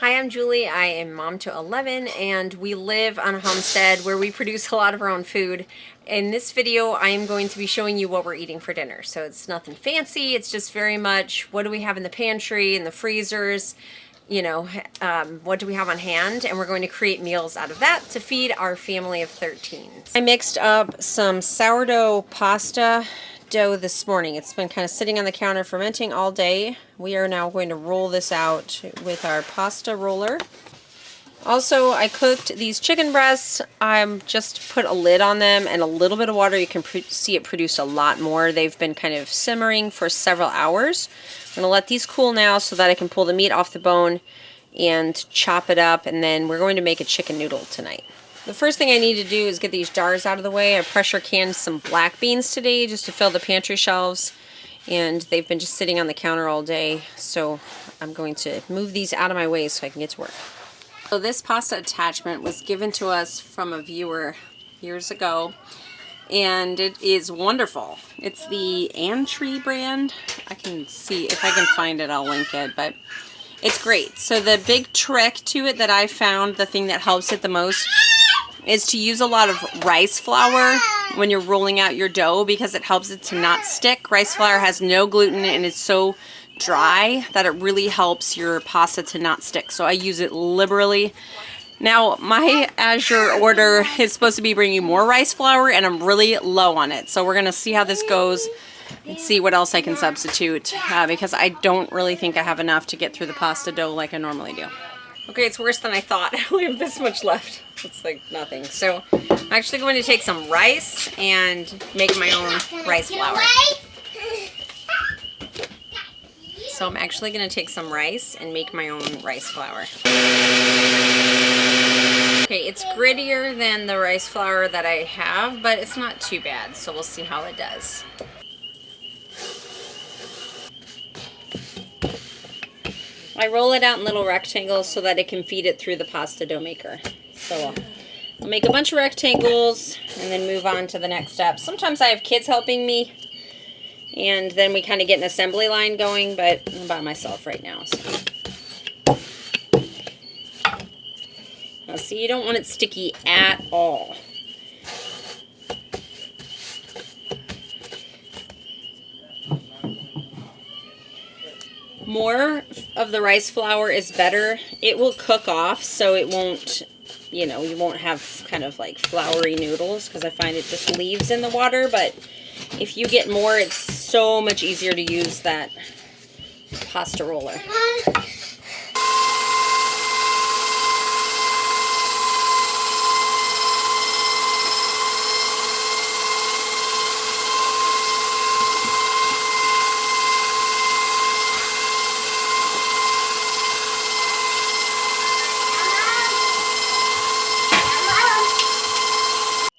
Hi, I'm Julie. I am mom to 11 and we live on a homestead where we produce a lot of our own food. In this video, I am going to be showing you what we're eating for dinner. So it's nothing fancy. It's just very much what do we have in the pantry, in the freezers, what do we have on hand, and we're going to create meals out of that to feed our family of 13. I mixed up some sourdough pasta dough this morning. It's been kind of sitting on the counter fermenting all day. We are now going to roll this out with our pasta roller. Also, I cooked these chicken breasts. I just put a lid on them and a little bit of water. You can see it produced a lot more. They've been kind of simmering for several hours. I'm going to let these cool now so that I can pull the meat off the bone and chop it up, and then we're going to make a chicken noodle tonight. The first thing I need to do is get these jars out of the way. I pressure canned some black beans today just to fill the pantry shelves, and they've been just sitting on the counter all day, so I'm going to move these out of my way so I can get to work. So this pasta attachment was given to us from a viewer years ago, and it is wonderful. It's the Tree brand. I can see if I can find it, I'll link it, but it's great. So the big trick to it that I found, the thing that helps it the most, is to use a lot of rice flour when you're rolling out your dough, because it helps it to not stick. Rice flour has no gluten and it's so dry that it really helps your pasta to not stick. So I use it liberally. Now, my Azure order is supposed to be bringing more rice flour, and I'm really low on it. So we're going to see how this goes and see what else I can substitute, because I don't really think I have enough to get through the pasta dough like I normally do. Okay, it's worse than I thought. I only have this much left. It's like nothing. So I'm actually going to take some rice and make my own rice flour. So I'm actually going to take some rice and make my own rice flour. Okay, it's grittier than the rice flour that I have, but it's not too bad. So we'll see how it does. I roll it out in little rectangles so that it can feed it through the pasta dough maker. So I'll make a bunch of rectangles and then move on to the next step. Sometimes I have kids helping me, and then we kind of get an assembly line going, but I'm by myself right now. So. Now see, you don't want it sticky at all. More of the rice flour is better. It will cook off, so it won't, you won't have kind of like floury noodles, because I find it just leaves in the water. But if you get more, it's so much easier to use that pasta roller.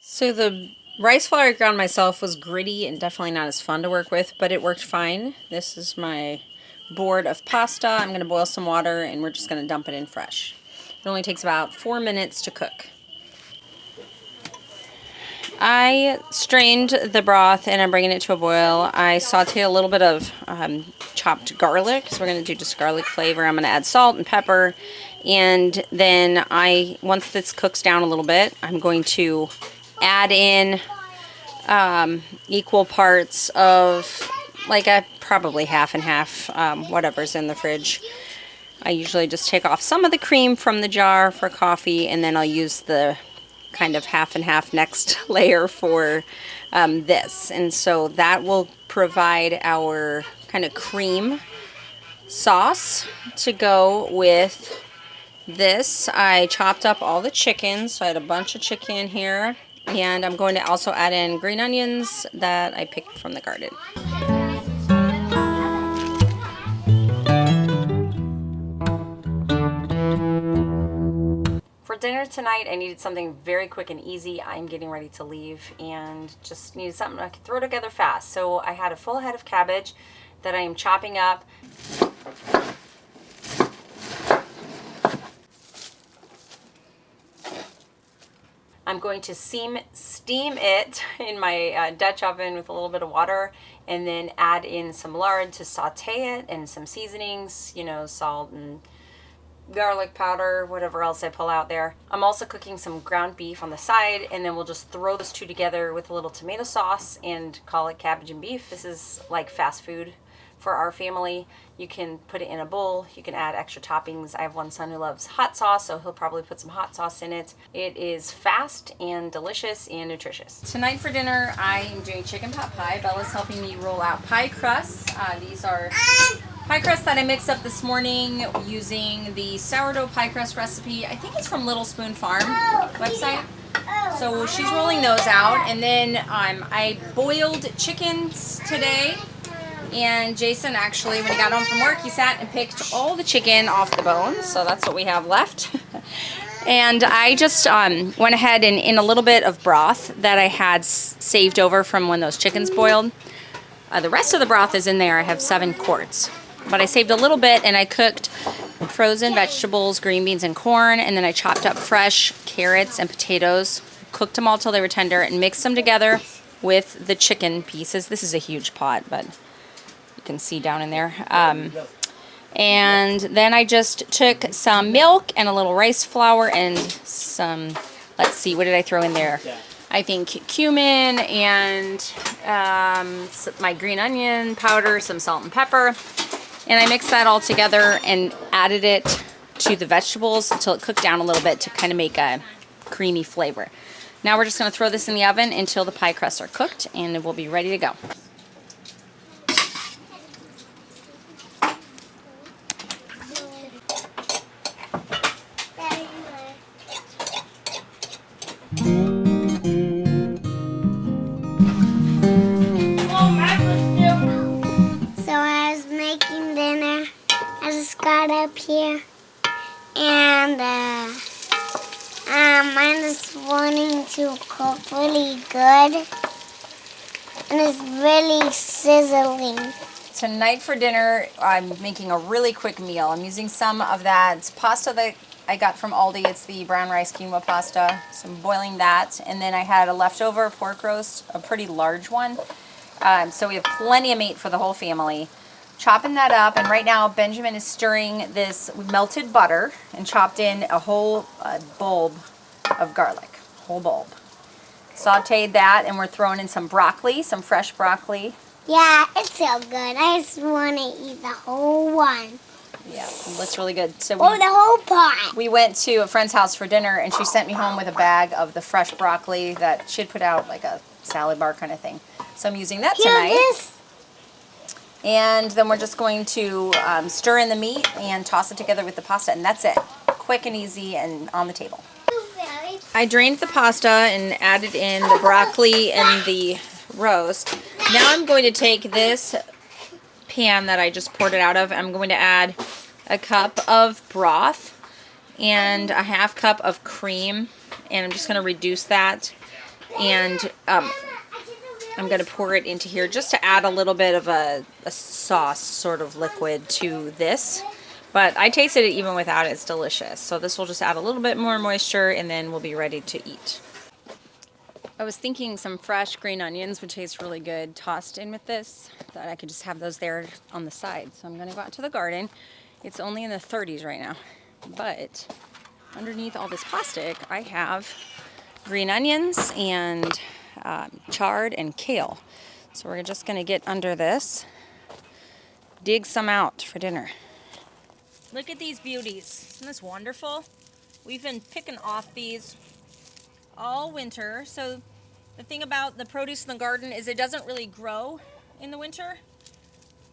So the rice flour I ground myself was gritty and definitely not as fun to work with, but it worked fine. This is my board of pasta. I'm going to boil some water and we're just going to dump it in fresh. It only takes about 4 minutes to cook. I strained the broth and I'm bringing it to a boil. I sauteed a little bit of chopped garlic, so we're going to do just garlic flavor. I'm going to add salt and pepper, and then once this cooks down a little bit, I'm going to add in equal parts of probably half and half, whatever's in the fridge. I usually just take off some of the cream from the jar for coffee, and then I'll use the kind of half and half next layer for this. And so that will provide our kind of cream sauce to go with this. I chopped up all the chicken, so I had a bunch of chicken here. And I'm going to also add in green onions that I picked from the garden. For dinner tonight, I needed something very quick and easy. I'm getting ready to leave and just needed something I could throw together fast. So I had a full head of cabbage that I am chopping up. I'm going to steam it in my Dutch oven with a little bit of water, and then add in some lard to saute it and some seasonings, you know, salt and garlic powder, whatever else I pull out there. I'm also cooking some ground beef on the side, and then we'll just throw those two together with a little tomato sauce and call it cabbage and beef. This is like fast food for our family. You can put it in a bowl. You can add extra toppings. I have one son who loves hot sauce, so he'll probably put some hot sauce in it. It is fast and delicious and nutritious. Tonight for dinner, I am doing chicken pot pie. Bella's helping me roll out pie crusts. These are pie crust that I mixed up this morning using the sourdough pie crust recipe. I think it's from Little Spoon Farm website. So she's rolling those out, and then I boiled chickens today. And Jason actually, when he got home from work, he sat and picked all the chicken off the bones. So that's what we have left. And I just went ahead and in a little bit of broth that I had saved over from when those chickens boiled. The rest of the broth is in there. I have 7 quarts. But I saved a little bit, and I cooked frozen vegetables, green beans and corn, and then I chopped up fresh carrots and potatoes, cooked them all till they were tender, and mixed them together with the chicken pieces. This is a huge pot, but you can see down in there. And then I just took some milk and a little rice flour and some, let's see, what did I throw in there? I think cumin and my green onion powder, some salt and pepper. And I mixed that all together and added it to the vegetables until it cooked down a little bit to kind of make a creamy flavor. Now we're just going to throw this in the oven until the pie crusts are cooked, and it will be ready to go. Up here, and I'm just wanting to cook really good, and it's really sizzling. Tonight for dinner, I'm making a really quick meal. I'm using some of that pasta that I got from Aldi. It's the brown rice quinoa pasta, so I'm boiling that, and then I had a leftover pork roast, a pretty large one, so we have plenty of meat for the whole family. Chopping that up, and right now Benjamin is stirring this melted butter and chopped in a whole bulb of garlic, whole bulb. Sauteed that, and we're throwing in some broccoli, some fresh broccoli. Yeah, it's so good. I just want to eat the whole one. Yeah, it looks really good. So the whole pot. We went to a friend's house for dinner, and she sent me home with a bag of the fresh broccoli that she'd put out like a salad bar kind of thing. So I'm using that tonight. And then we're just going to stir in the meat and toss it together with the pasta, and that's it. Quick and easy and on the table. I drained the pasta and added in the broccoli and the roast. Now I'm going to take this pan that I just poured it out of. I'm going to add a cup of broth and a half cup of cream, and I'm just going to reduce that. And I'm going to pour it into here just to add a little bit of a sauce sort of liquid to this. But I tasted it even without it. It's delicious. So this will just add a little bit more moisture, and then we'll be ready to eat. I was thinking some fresh green onions would taste really good tossed in with this. Thought I could just have those there on the side. So I'm going to go out to the garden. It's only in the 30s right now. But underneath all this plastic, I have green onions and chard and kale. So we're just going to get under this, dig some out for dinner. Look at these beauties. Isn't this wonderful? We've been picking off these all winter. So the thing about the produce in the garden is it doesn't really grow in the winter,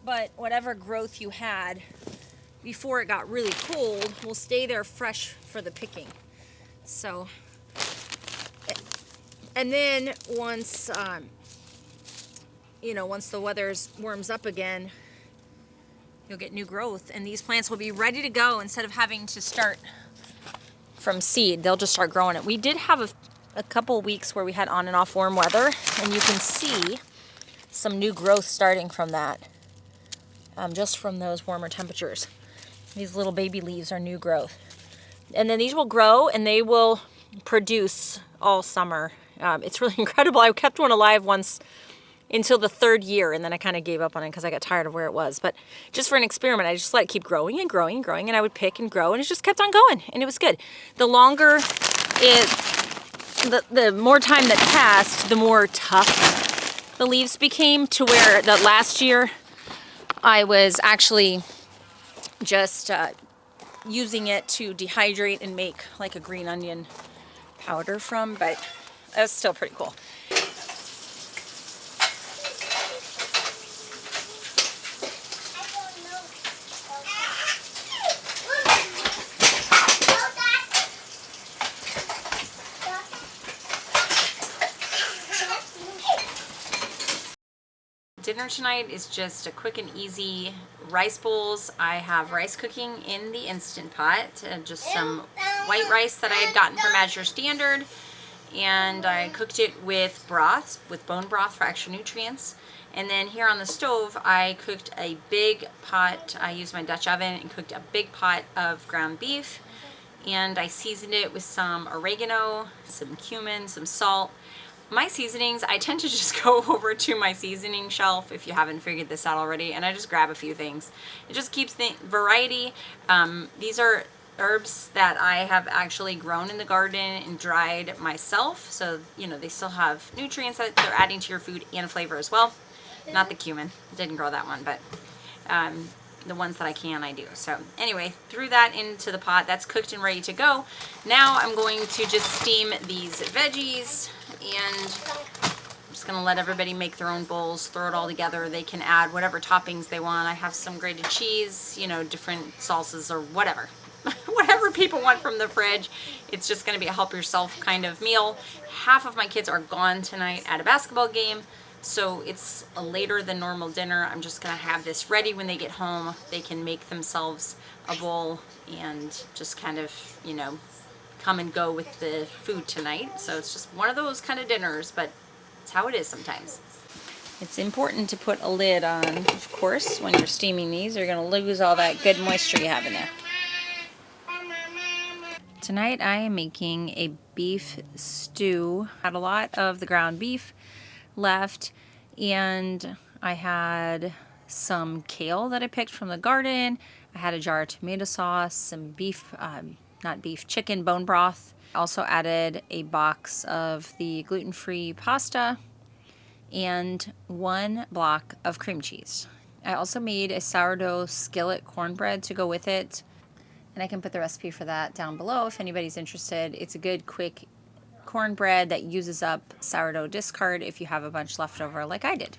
but whatever growth you had before it got really cold will stay there fresh for the picking. So and then once, once the weather warms up again, you'll get new growth, and these plants will be ready to go instead of having to start from seed. They'll just start growing it. We did have a couple weeks where we had on and off warm weather, and you can see some new growth starting from that, just from those warmer temperatures. These little baby leaves are new growth. And then these will grow, and they will produce all summer. It's really incredible. I kept one alive once until the 3rd year, and then I kind of gave up on it because I got tired of where it was. But just for an experiment, I just let it keep growing and growing and growing, and I would pick and grow, and it just kept on going, and it was good. The longer the more time that passed, the more tough the leaves became, to where the last year I was actually just using it to dehydrate and make like a green onion powder from, but that's still pretty cool. Dinner tonight is just a quick and easy rice bowls. I have rice cooking in the Instant Pot, just some white rice that I had gotten from As Your Standard, and I cooked it with broth, with bone broth for extra nutrients. And then here on the stove, I cooked a big pot. I used my Dutch oven and cooked a big pot of ground beef, and I seasoned it with some oregano, some cumin, some salt. My seasonings, I tend to just go over to my seasoning shelf, if you haven't figured this out already, and I just grab a few things. It just keeps the variety. These are herbs that I have actually grown in the garden and dried myself, so you know they still have nutrients that they're adding to your food and flavor as well. Not the cumin, didn't grow that one, but the ones that I can, I do. So anyway, threw that into the pot. That's cooked and ready to go. Now I'm going to just steam these veggies, and I'm just gonna let everybody make their own bowls, throw it all together. They can add whatever toppings they want. I have some grated cheese, you know, different salsas or whatever. Whatever people want from the fridge. It's just gonna be a help yourself kind of meal. Half of my kids are gone tonight at a basketball game, so it's a later than normal dinner. I'm just gonna have this ready when they get home. They can make themselves a bowl and just kind of, you know, come and go with the food tonight. So it's just one of those kind of dinners, but it's how it is sometimes. It's important to put a lid on, of course, when you're steaming these. You're gonna lose all that good moisture you have in there. Tonight I am making a beef stew. I had a lot of the ground beef left, and I had some kale that I picked from the garden. I had a jar of tomato sauce, some beef, chicken bone broth. I also added a box of the gluten-free pasta and 1 block of cream cheese. I also made a sourdough skillet cornbread to go with it, and I can put the recipe for that down below if anybody's interested. It's a good, quick cornbread that uses up sourdough discard if you have a bunch left over like I did.